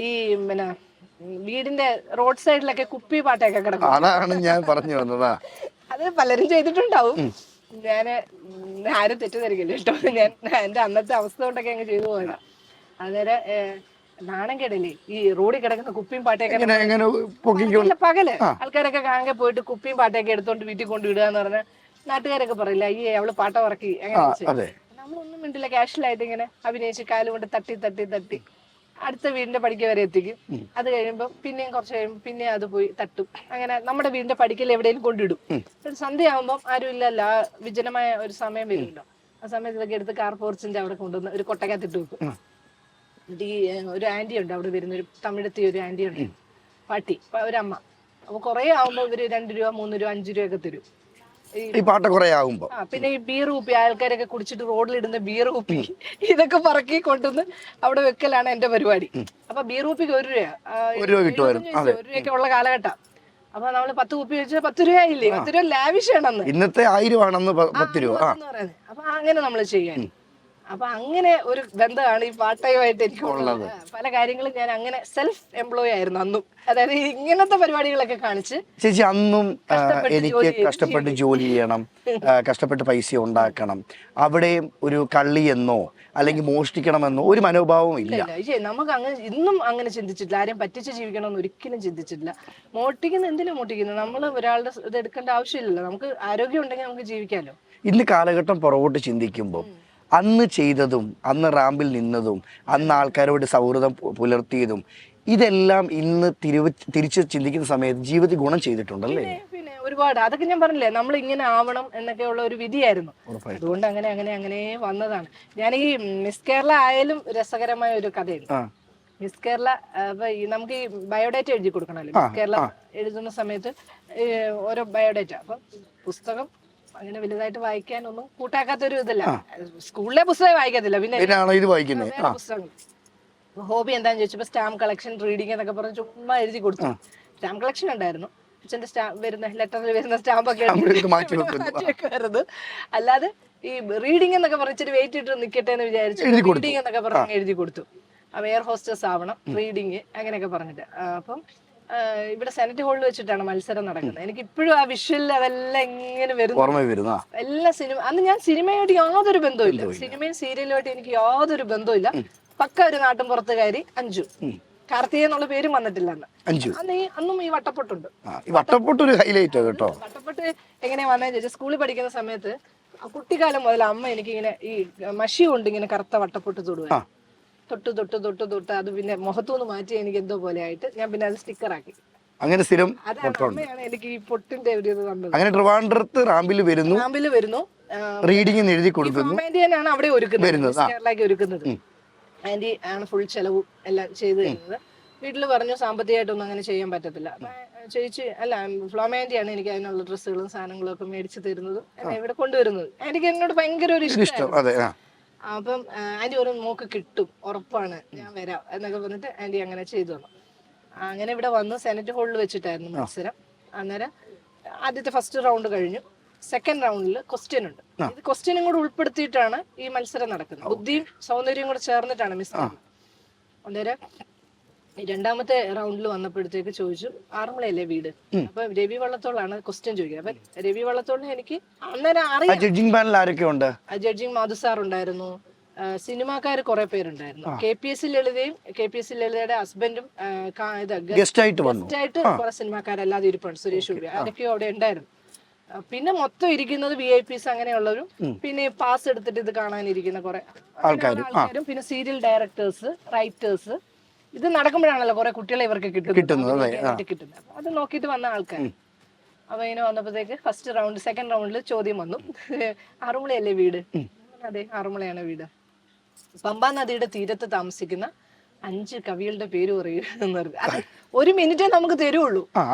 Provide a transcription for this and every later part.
ഈ പിന്നെ വീടിന്റെ റോഡ് സൈഡിലൊക്കെ കുപ്പി പാട്ടൊക്കെ കിടക്കും. അതാണ് ഞാൻ പറഞ്ഞു വന്നതാ. അത് പലരും ചെയ്തിട്ടുണ്ടാവും. ഞാന് ആരും തെറ്റിദ്ധരിക്കില്ല കേട്ടോ. ഞാൻ എന്റെ അന്നത്തെ അവസ്ഥ കൊണ്ടൊക്കെ അങ്ങ് ചെയ്തു പോയതാ. അന്നേരം നാണം കേടല്ലേ ഈ റോഡിൽ കിടക്കുന്ന കുപ്പിയും പാട്ടയൊക്കെ. അല്ല, പകല് ആൾക്കാരൊക്കെ കാണെ പോയിട്ട് കുപ്പിയും പാട്ടയൊക്കെ എടുത്തോണ്ട് വീട്ടിൽ കൊണ്ട് വിടുക എന്ന് പറഞ്ഞാൽ നാട്ടുകാരൊക്കെ പറയില്ല, അയ്യേ അവള് പാട്ട ഉറക്കി അങ്ങനെ. നമ്മളൊന്നും മിണ്ടില്ല, കാഷ്വലായിട്ട് ഇങ്ങനെ അഭിനയിച്ച് കാല് കൊണ്ട് തട്ടി തട്ടി തട്ടി അടുത്ത വീടിന്റെ പടിക്ക് വരെ എത്തിക്കും. അത് കഴിയുമ്പോൾ പിന്നെയും കുറച്ച് കഴിയുമ്പോൾ പിന്നെ അത് പോയി തട്ടും. അങ്ങനെ നമ്മുടെ വീടിന്റെ പടിക്കൽ എവിടെയും കൊണ്ടിടും. ഒരു സന്ധ്യയാകുമ്പോൾ ആരും ഇല്ലല്ല, വിജനമായ ഒരു സമയം വരുമല്ലോ. ആ സമയത്ത് ഇതൊക്കെ എടുത്ത് കാർ പോർച്ചിന്റെ അവിടെ കൊണ്ടുവന്ന് ഒരു കൊട്ടക്കകത്തിട്ട് വെക്കും. എന്നിട്ട് ഈ ഒരു ആന്റി ഉണ്ട് അവിടെ വരുന്ന, ഒരു തമിഴത്തി ഒരു ആന്റി ഉണ്ട്, പാട്ടി ഒരമ്മ. അപ്പൊ കുറെ ആവുമ്പോ ഇവര് 2 രൂപ 3 രൂപ 5 രൂപയൊക്കെ തരും ഈ പാട്ട് കുറെ ആകുമ്പോ. പിന്നെ ഈ ബീർ കുപ്പി ആൾക്കാരൊക്കെ കുടിച്ചിട്ട് റോഡിലിടുന്ന ബീർ കുപ്പി ഇതൊക്കെ പറക്കി കൊണ്ടുവന്ന് അവിടെ വെക്കലാണ് എന്റെ പരിപാടി. അപ്പൊ ബീർ കുപ്പിക്ക് 1 രൂപ, 1 രൂപയൊക്കെ ഉള്ള കാലഘട്ടം. അപ്പൊ നമ്മള് 10 കുപ്പി വെച്ചാൽ 10 രൂപ ആയില്ലേ. 10 രൂപ ലാവിഷാണെന്ന്. ഇന്നത്തെ 1000 ആണെന്ന് 10 രൂപ. അപ്പൊ അങ്ങനെ നമ്മള് ചെയ്യാൻ. അപ്പൊ അങ്ങനെ ഒരു ബന്ധമാണ് ഈ പാട്ടയുമായിട്ട് എനിക്കുള്ളത്. പല കാര്യങ്ങളും ഞാൻ അങ്ങനെ സെൽഫ് എംപ്ലോയി ആയിരുന്നു അന്നും. അതായത് ഇങ്ങനത്തെ പരിപാടികളൊക്കെ കാണിച്ച്. ചേച്ചി അന്നും എനിക്ക് കഷ്ടപ്പെട്ട് ജോലി ചെയ്യണം, കഷ്ടപ്പെട്ട് പൈസ ഉണ്ടാക്കണം, അവിടെയും ഒരു കള്ളിയെന്നോ അല്ലെങ്കിൽ മോഷ്ടിക്കണമെന്നോ ഒരു മനോഭാവവും ഇല്ല. നമുക്ക് അങ്ങനെ ഇന്നും അങ്ങനെ ചിന്തിച്ചിട്ടില്ല. ആരെയും പറ്റിച്ച് ജീവിക്കണമെന്ന് ഒരിക്കലും ചിന്തിച്ചിട്ടില്ല. മോഷ്ടിക്കുന്ന എന്തിനാ മോഷ്ടിക്കുന്നത്? നമ്മൾ ഒരാളുടെ ഇത് എടുക്കേണ്ട ആവശ്യമില്ലല്ലോ. നമുക്ക് ആരോഗ്യം ഉണ്ടെങ്കിൽ നമുക്ക് ജീവിക്കാമല്ലോ. ഇന്ന് കാലഘട്ടം പുറകോട്ട് ചിന്തിക്കുമ്പോൾ അന്ന് ചെയ്തതും അന്ന് റാമ്പിൽ നിന്നതും അന്ന് ആൾക്കാരോട് സൗഹൃദം പുലർത്തിയതും ഇതെല്ലാം ഇന്ന് തിരിച്ച് ചിന്തിക്കുന്ന സമയത്ത് ജീവിതത്തിൽ ഗുണം ചെയ്തിട്ടുണ്ടല്ലേ? പിന്നെ ഒരുപാട്. അതൊക്കെ ഞാൻ പറഞ്ഞില്ലേ, നമ്മൾ ഇങ്ങനെ ആവണം എന്നൊക്കെയുള്ള ഒരു വിധിയായിരുന്നു. അതുകൊണ്ട് അങ്ങനെ അങ്ങനെ അങ്ങനെ വന്നതാണ്. ഞാൻ ഈ മിസ് കേരള ആയാലും രസകരമായ ഒരു കഥയുണ്ട്. മിസ് കേരള നമുക്ക് ഈ ബയോഡേറ്റ എഴുതി കൊടുക്കണമല്ലോ. മിസ് കേരള എഴുതുന്ന സമയത്ത് ഓരോ ബയോഡേറ്റ. അപ്പം പുസ്തകം അങ്ങനെ വലുതായിട്ട് വായിക്കാനൊന്നും കൂട്ടാക്കാത്തൊരു ഇതല്ല. സ്കൂളിലെ പുസ്തകം വായിക്കത്തില്ല, പിന്നെ പുസ്തകം. ഹോബി എന്താന്ന് ചോദിച്ചപ്പോ സ്റ്റാമ്പ് കളക്ഷൻ, റീഡിങ് എന്നൊക്കെ പറഞ്ഞ് ചുമ്മാ എഴുതി കൊടുത്തു. സ്റ്റാമ്പ് കളക്ഷൻ ഉണ്ടായിരുന്നു. അച്ഛന്റെ വരുന്ന ലെറ്ററിൽ വരുന്ന സ്റ്റാമ്പൊക്കെ വരുന്നത്. അല്ലാതെ ഈ റീഡിംഗ് എന്നൊക്കെ പറഞ്ഞിട്ട് വെയിറ്റ് ഇട്ട് നിൽക്കട്ടെ എന്ന് വിചാരിച്ചു റീഡിംഗ് എന്നൊക്കെ പറഞ്ഞ് എഴുതി കൊടുത്തു. എയർ ഹോസ്റ്റസ് ആവണം, റീഡിങ് അങ്ങനെയൊക്കെ പറഞ്ഞിട്ട്. അപ്പം ഇവിടെ സെനറ്റ് ഹാളിൽ വെച്ചിട്ടാണ് മത്സരം നടക്കുന്നത്. എനിക്ക് ഇപ്പോഴും ആ വിഷ്വലിൽ അതെല്ലാം ഇങ്ങനെ വരുന്നു. എല്ലാ സിനിമ അന്ന് ഞാൻ സിനിമയായിട്ട് യാതൊരു ബന്ധവുമില്ല. സിനിമയും സീരിയലുമായിട്ട് എനിക്ക് യാതൊരു ബന്ധവുമില്ല. പക്ക ഒരു നാട്ടും പുറത്തുകാരി അഞ്ജു. കാർത്തിക എന്നുള്ള പേരും വന്നിട്ടില്ല അന്നും. ഈ വട്ടപ്പൊട്ടുണ്ട്. വട്ടപ്പൊട്ട് എങ്ങനെയാ വന്നതെന്ന് ചോദിച്ചാൽ, സ്കൂളിൽ പഠിക്കുന്ന സമയത്ത് കുട്ടിക്കാലം മുതൽ അമ്മ എനിക്ക് ഇങ്ങനെ ഈ മഷി കൊണ്ട് ഇങ്ങനെ കറുത്ത വട്ടപ്പൊട്ട് തൊടുക. തൊട്ട് തൊട്ട് തൊട്ട് തൊട്ട് അത് പിന്നെ മുഖത്തുനിന്ന് മാറ്റി എനിക്ക് എന്തോ പോലെ ആയിട്ട് ഞാൻ പിന്നെ അത് സ്റ്റിക്കറാക്കി. അങ്ങനെ സ്ഥിരം അമ്മയാണ് എനിക്ക് ഈ പൊട്ടിന്റെ ഒരു ഇത് തന്നത്. അങ്ങനെ ട്രിവാൻഡ്രത്ത് റാമ്പിൽ വരുന്നു, റീഡിംഗ് എഴുതി കൊടുക്കുന്നു. ആണ് അവിടെ ഒരുക്കുന്നത്, കേരളയ്ക്ക് ഒരുക്കുന്നത്. ആന്റി ആണ് ഫുൾ ചെലവും എല്ലാം ചെയ്തു തരുന്നത്. വീട്ടിൽ പറഞ്ഞു സാമ്പത്തികമായിട്ടൊന്നും അങ്ങനെ ചെയ്യാൻ പറ്റത്തില്ല. ചേച്ചി അല്ല, ഫ്ലോമാൻറ്റിയാണ് എനിക്ക് അതിനുള്ള ഡ്രസ്സുകളും സാധനങ്ങളും ഒക്കെ മേടിച്ചു തരുന്നത്, എന്നെ ഇവിടെ കൊണ്ടുവരുന്നത്. ആന്റിക്ക് എന്നോട് ഭയങ്കര ഒരു ഇഷ്ടം. അപ്പം ആന്റി ഒരു മോക്ക് കിട്ടും, ഉറപ്പാണ്, ഞാൻ വരാം എന്നൊക്കെ പറഞ്ഞിട്ട് ആന്റി അങ്ങനെ ചെയ്തു തന്നു. അങ്ങനെ ഇവിടെ വന്ന് സെനറ്റ് ഹാളിൽ വെച്ചിട്ടായിരുന്നു മത്സരം. അന്നേരം ആദ്യത്തെ ഫസ്റ്റ് റൗണ്ട് കഴിഞ്ഞു. സെക്കൻഡ് റൗണ്ടിൽ ക്വസ്റ്റ്യൻ ഉണ്ട്. ഇത് ക്വസ്റ്റ്യനും കൂടെ ഉൾപ്പെടുത്തിയിട്ടാണ് ഈ മത്സരം നടക്കുന്നത്. ബുദ്ധിയും സൗന്ദര്യവും കൂടെ ചേർന്നിട്ടാണ് മിസ്. അന്നേരം രണ്ടാമത്തെ റൗണ്ടിൽ വന്നപ്പോഴത്തേക്ക് ചോദിച്ചു, ആറന്മുളയല്ലേ വീട്? അപ്പൊ രവി വള്ളത്തോളാണ് ക്വസ്റ്റ്യൻ ചോദിക്കുന്നത്. അപ്പൊ രവി വള്ളത്തോളിനെ എനിക്ക് അന്നേരം അറിയാം. ജഡ്ജിങ് മാധു സാർ ഉണ്ടായിരുന്നു, സിനിമാക്കാർ കുറെ പേരുണ്ടായിരുന്നു. KPS ലളിതയും KPS ലളിതയുടെ ഹസ്ബൻഡും ഗസ്റ്റ് ആയിട്ട് കുറെ സിനിമാക്കാരല്ലാതെ ഇരിപ്പുണ്ട്, സുരേഷ് ഗോപി, ആരൊക്കെയോ അവിടെ ഉണ്ടായിരുന്നു. പിന്നെ മൊത്തം ഇരിക്കുന്നത് VIPs അങ്ങനെയുള്ളവരും, പിന്നെ പാസ് എടുത്തിട്ട് ഇത് കാണാനിരിക്കുന്ന കുറെ ആൾക്കാരും, പിന്നെ സീരിയൽ ഡയറക്ടേഴ്സ്, റൈറ്റേഴ്സ്. ഇത് നടക്കുമ്പോഴാണല്ലോ കുറെ കുട്ടികളെ ഇവർക്ക് കിട്ടുന്നത്. അത് നോക്കിയിട്ട് വന്ന ആൾക്കാർ. അപ്പൊ ഇങ്ങനെ വന്നപ്പോഴത്തേക്ക് ഫസ്റ്റ് റൗണ്ട് സെക്കൻഡ് റൗണ്ടിൽ ചോദ്യം വന്നു, ആറന്മുളയല്ലേ വീട്? അതെ, ആറന്മുളയാണ് വീട്. പമ്പാ നദിയുടെ തീരത്ത് താമസിക്കുന്ന 5 കവികളുടെ പേര് പറയുക. 1 മിനിറ്റേ നമുക്ക് തരുള്ളൂ.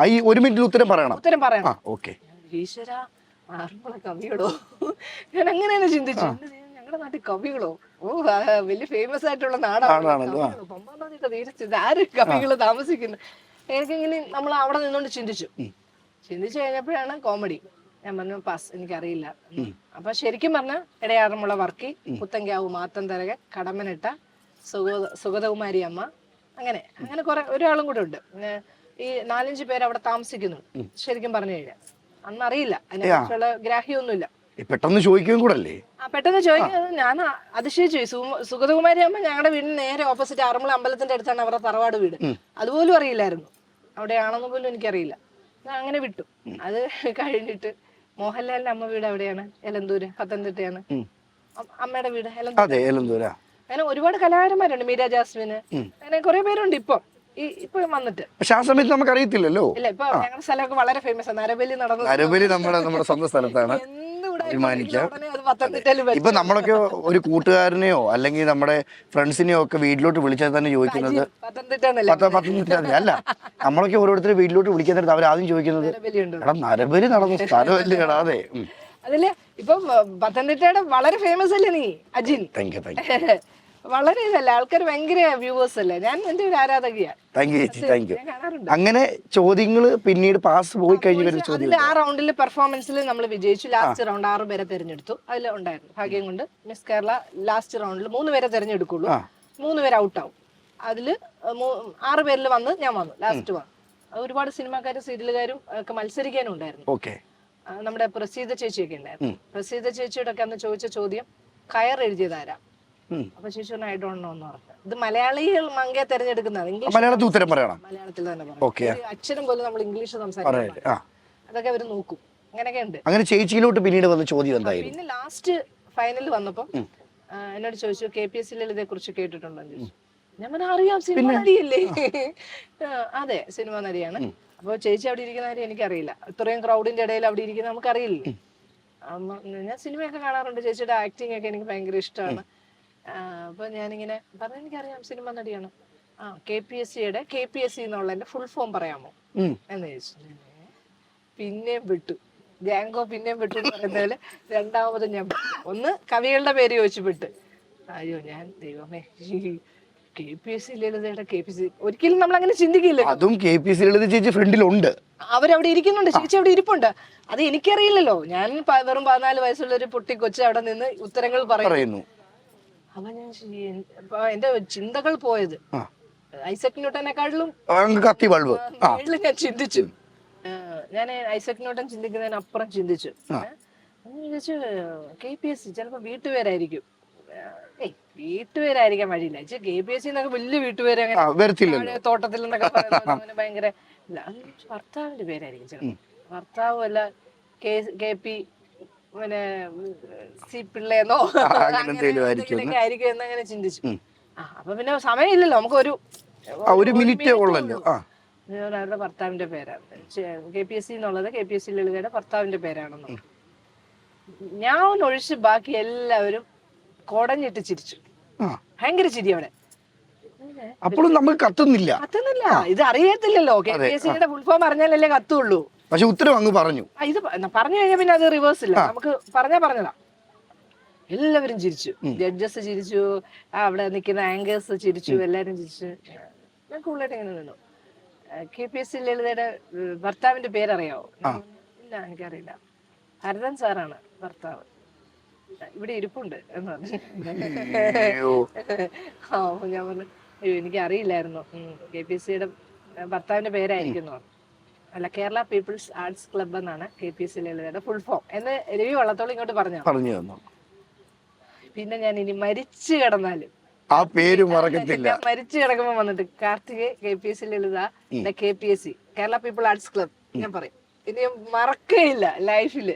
1 മിനിറ്റിൽ ഉത്തരം പറയണം. ഈശ്വര, ആറന്മുള കവികളോ? ഞാൻ അങ്ങനെയാണ് ചിന്തിച്ചു. ഞങ്ങളുടെ നാട്ടിൽ കവികളോ? വലിയ ഫേമസ് ആയിട്ടുള്ള നാടാണ് പമ്പാ നദിയുടെ തീരത്ത് ആര് കവികള് താമസിക്കുന്നത്? എനിക്കിങ്ങനെ നമ്മൾ അവിടെ നിന്നോണ്ട് ചിന്തിച്ചു കഴിഞ്ഞപ്പോഴാണ് കോമഡി. ഞാൻ പറഞ്ഞു പാസ്, എനിക്കറിയില്ല. അപ്പൊ ശരിക്കും പറഞ്ഞ ഇടയാറന്മുള വർക്കി, പുത്തങ്കാവ് മാത്തന്തരകൻ, കടമനിട്ട സുഗതകുമാരി അമ്മ, അങ്ങനെ അങ്ങനെ കുറെ ഒരാളും കൂടെ ഉണ്ട്. പിന്നെ ഈ 4-5 പേര് അവിടെ താമസിക്കുന്നു ശരിക്കും പറഞ്ഞു കഴിഞ്ഞാൽ. അന്ന് അറിയില്ല അതിനെക്കുറിച്ചുള്ള ഗ്രാഹ്യമൊന്നുമില്ല. പെട്ടെന്ന് ചോദിക്കുകയും കൂടെ അല്ലേ? ആ പെട്ടെന്ന് ചോദിക്കുന്നത് ഞാൻ അതിശയിച്ചു പോയി. സുഗതകുമാരി ആകുമ്പോൾ ഞങ്ങളുടെ വീടിന് നേരെ ഓപ്പോസിറ്റ് ആറന്മുള അമ്പലത്തിന്റെ അടുത്താണ് അവരുടെ തറവാട് വീട്. അതുപോലും അറിയില്ലായിരുന്നു, അവിടെയാണെന്ന് പോലും എനിക്കറിയില്ല. ഞാൻ അങ്ങനെ വിട്ടു. അത് കഴിഞ്ഞിട്ട് മോഹൻലാലിന്റെ അമ്മ വീട് എവിടെയാണ്? എലന്തൂര്, പത്തനംതിട്ടയാണ്. അമ്മയുടെ വീട് എലന്തൂര്. അങ്ങനെ ഒരുപാട് കലാകാരന്മാരുണ്ട്, മീര ജാസ്മിന്, അങ്ങനെ കുറെ പേരുണ്ട് ഇപ്പൊ വന്നിട്ട്. പക്ഷെ ആ സമയത്ത് നമുക്ക് അറിയത്തില്ലല്ലോ. ഇല്ല, ഇപ്പൊ ഞങ്ങളുടെ സ്ഥലമൊക്കെ വളരെ ഫേമസ് ആണ്. നരബലി നടന്നത് നരബലി നമ്മുടെ സ്വന്തം സ്ഥലത്താണ്. ഇപ്പൊ നമ്മളൊക്കെ ഒരു കൂട്ടുകാരനെയോ അല്ലെങ്കിൽ നമ്മുടെ ഫ്രണ്ട്സിനെയോ ഒക്കെ വീട്ടിലോട്ട് വിളിച്ചാൽ തന്നെ ചോദിക്കുന്നത് പത്തനംതിട്ട അല്ല. നമ്മളൊക്കെ ഓരോരുത്തരും വീട്ടിലോട്ട് വിളിക്കാൻ നേരത്ത് അവർ ആദ്യം ചോദിക്കുന്നത് എടാ നരബലി നടന്ന സ്ഥലമല്ലേ എടാ. അതെ, അതില് ഇപ്പം പത്തനംതിട്ടയുടെ വളരെ ഫേമസ് അല്ലേ നീ അജിൻ? വളരെ ഇതല്ലേ, ആൾക്കാർ ഭയങ്കര വ്യൂവേഴ്സ് അല്ലേ. ഞാൻ എന്റെ ഒരു ആരാധകയാണ്. അങ്ങനെ ചോദ്യങ്ങള് പിന്നീട് പാസ് പോയി കഴിഞ്ഞ ആ റൗണ്ടിൽ പെർഫോമൻസിൽ നമ്മൾ വിജയിച്ചു. ലാസ്റ്റ് റൗണ്ട് 6 പേരെ തെരഞ്ഞെടുത്തു. അതിൽ ഉണ്ടായിരുന്നു ഭാഗ്യം കൊണ്ട് മിസ് കേരള ലാസ്റ്റ് റൗണ്ടിൽ 3 പേരെ തെരഞ്ഞെടുക്കുള്ളൂ. 3 പേര് ഔട്ട് ആവും. അതില് 6 പേരിൽ വന്ന് ഞാൻ വന്നു, ലാസ്റ്റ് വന്നു. ഒരുപാട് സിനിമാക്കാരും സീരിയലുകാരും ഒക്കെ മത്സരിക്കാനും ഉണ്ടായിരുന്നു. നമ്മുടെ പ്രസീത ചേച്ചിയൊക്കെ ഉണ്ടായിരുന്നു. പ്രസീത ചേച്ചിയോടെ ഒക്കെ അന്ന് ചോദിച്ച ചോദ്യം കയർ എഴുതിയതാരാ? അപ്പൊ ചേച്ചി ഐ ഡോണ്ട് നോ എന്ന് പറഞ്ഞു. ഇത് മലയാളികൾ മങ്കയെ തെരഞ്ഞെടുക്കുന്നതാണ്. മലയാളത്തിൽ ഉത്തരം പറയണം, മലയാളത്തിൽ തന്നെ പറയണം. അക്ഷരം പോലും നമ്മൾ ഇംഗ്ലീഷ് സംസാരിക്കണം, അതൊക്കെ അവർ നോക്കും. അങ്ങനെയൊക്കെ ഉണ്ട്. അങ്ങനെ ചേച്ചിയിലോട്ട് പിന്നീട് വന്ന ചോദ്യം എന്തായിരുന്നു? പിന്നെ ലാസ്റ്റ് ഫൈനൽ വന്നപ്പോ എന്നോട് ചോദിച്ചു KPSC ലളിതയെ കുറിച്ച് കേട്ടിട്ടുണ്ടോ എന്ന് ചോദിച്ചു. ഞാൻ പറഞ്ഞു അറിയാം, സിനിമ നടിയല്ലേ. അതെ, സിനിമ നടിയാണ്. അപ്പൊ ചേച്ചി അവിടെ ഇരിക്കുന്ന കാര്യം എനിക്കറിയില്ല. ഇത്രയും ക്രൗഡിന്റെ ഇടയിൽ അവിടെ ഇരിക്കുന്ന നമുക്കറിയില്ലേ. ഞാൻ സിനിമയൊക്കെ കാണാറുണ്ട്, ചേച്ചിയുടെ ആക്ടിങ് ഒക്കെ എനിക്ക് ഭയങ്കര ഇഷ്ടമാണ്. അപ്പൊ ഞാനിങ്ങനെ പറഞ്ഞു എനിക്കറിയാം, സിനിമ നടിയാണ്. KPSCയുടെ KPSC എന്നുള്ളതിന്റെ ഫുൾ ഫോം പറയാമോ എന്ന് ചോദിച്ചു. പിന്നെയും വിട്ടു, ജാങ്കോ പിന്നെയും വിട്ടു എന്ന് പറയുന്ന പോലെ രണ്ടാമത് ഞാൻ ഒന്ന് കവികളുടെ പേര് ചോദിച്ചു വിട്ട്. അയ്യോ ഞാൻ ദൈവമേ, KPSC ലളിതയുടെ KPSC ഒരിക്കലും നമ്മൾ അങ്ങനെ ചിന്തിക്കില്ല. അതും KPSC ലളിത ചേച്ചി ഫ്രണ്ടിലുണ്ട്, അവരവിടെ ഇരിക്കുന്നുണ്ട്, ചേച്ചി അവിടെ ഇരിപ്പുണ്ട്. അത് എനിക്കറിയില്ലല്ലോ. ഞാൻ വെറും 14 വയസ്സുള്ള ഒരു പൊട്ടി കൊച്ചു അവിടെ നിന്ന് ഉത്തരങ്ങൾ പറയുന്നു. അപ്പൊ ഞാൻ എന്റെ ചിന്തകൾ പോയത് ഐസക് ന്യൂട്ടനെക്കാട്ടിലും ഞാൻ ചിന്തിച്ചു. ഞാൻ ഐസക് ന്യൂട്ടൻ ചിന്തിക്കുന്നതിനപ്പുറം ചിന്തിച്ചു. ചോദിച്ചു KPSC ചിലപ്പോ വീട്ടുപേരായിരിക്കും. വീട്ടുപേരായിരിക്കാൻ വഴിയില്ല. KPSC എന്നൊക്കെ വലിയ വീട്ടുപേര്, അങ്ങനെ തോട്ടത്തിൽ എന്നൊക്കെ പറയുന്നത് ഭയങ്കര ഭർത്താവിന്റെ പേരായിരിക്കും ചിലപ്പോ. ഭർത്താവ് അല്ല KP പിന്നെ സി പിള്ളേന്നോ ആയിരിക്കും എന്നങ്ങനെ ചിന്തിച്ചു. അപ്പൊ പിന്നെ സമയമില്ലല്ലോ, നമുക്ക് ഒരു മിനിറ്റേ ഉള്ളല്ലോ. അവരുടെ ഭർത്താവിന്റെ പേരാണ് KPSC എന്നുള്ളത്. KPSC ലളിതയുടെ ഭർത്താവിന്റെ പേരാണെന്ന് ഞാൻ ഒഴിച്ച് ബാക്കി എല്ലാവരും കൊടഞ്ഞിട്ട് ചിരിച്ചു. ഭയങ്കര ചിരി അവിടെ. അപ്പോഴും നമുക്ക് കത്തുന്നില്ല. ഇത് അറിയത്തില്ലല്ലോ. KPSCയുടെ ഫുൾ ഫോം അറിഞ്ഞാലല്ലേ കത്തുള്ളൂ. പക്ഷെ ഉത്തരം അങ്ങ് പറഞ്ഞു. ഇത് പറഞ്ഞു കഴിഞ്ഞാൽ പിന്നെ അത് റിവേഴ്സ് ഇല്ല. നമുക്ക് പറഞ്ഞതാ. എല്ലാവരും ചിരിച്ചു, ജഡ്ജസ് ചിരിച്ചു, അവിടെ നിൽക്കുന്ന ആങ്കേഴ്സ് ചിരിച്ചു, എല്ലാരും ചിരിച്ചു. ഞാൻ കൂളായിട്ട് ഇങ്ങനെ നിന്നു. KPSC ലളിതയുടെ ഭർത്താവിന്റെ പേരറിയാവോ? ഇല്ല, എനിക്കറിയില്ല. ഭരതൻ സാറാണ് ഭർത്താവ്, ഇവിടെ ഇരിപ്പുണ്ട് എന്ന് പറഞ്ഞു. ഞാൻ പറഞ്ഞു അയ്യോ എനിക്ക് അറിയില്ലായിരുന്നു. KPSCയുടെ ഭർത്താവിന്റെ പേരായിരിക്കുന്നു. അല്ല, കേരള പീപ്പിൾസ് ആർട്സ് ക്ലബ് എന്നാണ് KPSC ലളിതയുടെ ഫുൾ ഫോം എന്ന് രവി വള്ളത്തോളം ഇങ്ങോട്ട് പറഞ്ഞു തന്നു. പിന്നെ ഞാൻ ഇനി മരിച്ചു കിടന്നാലും ആ പേര് മറക്കത്തില്ല. മരിച്ചു കിടക്കുമ്പോ വന്നിട്ട് കാർത്തിക് KPSC ലളിത KPSC Kerala people arts club ഞാൻ പറയും. ഇനി മറക്കേയില്ല ലൈഫില്.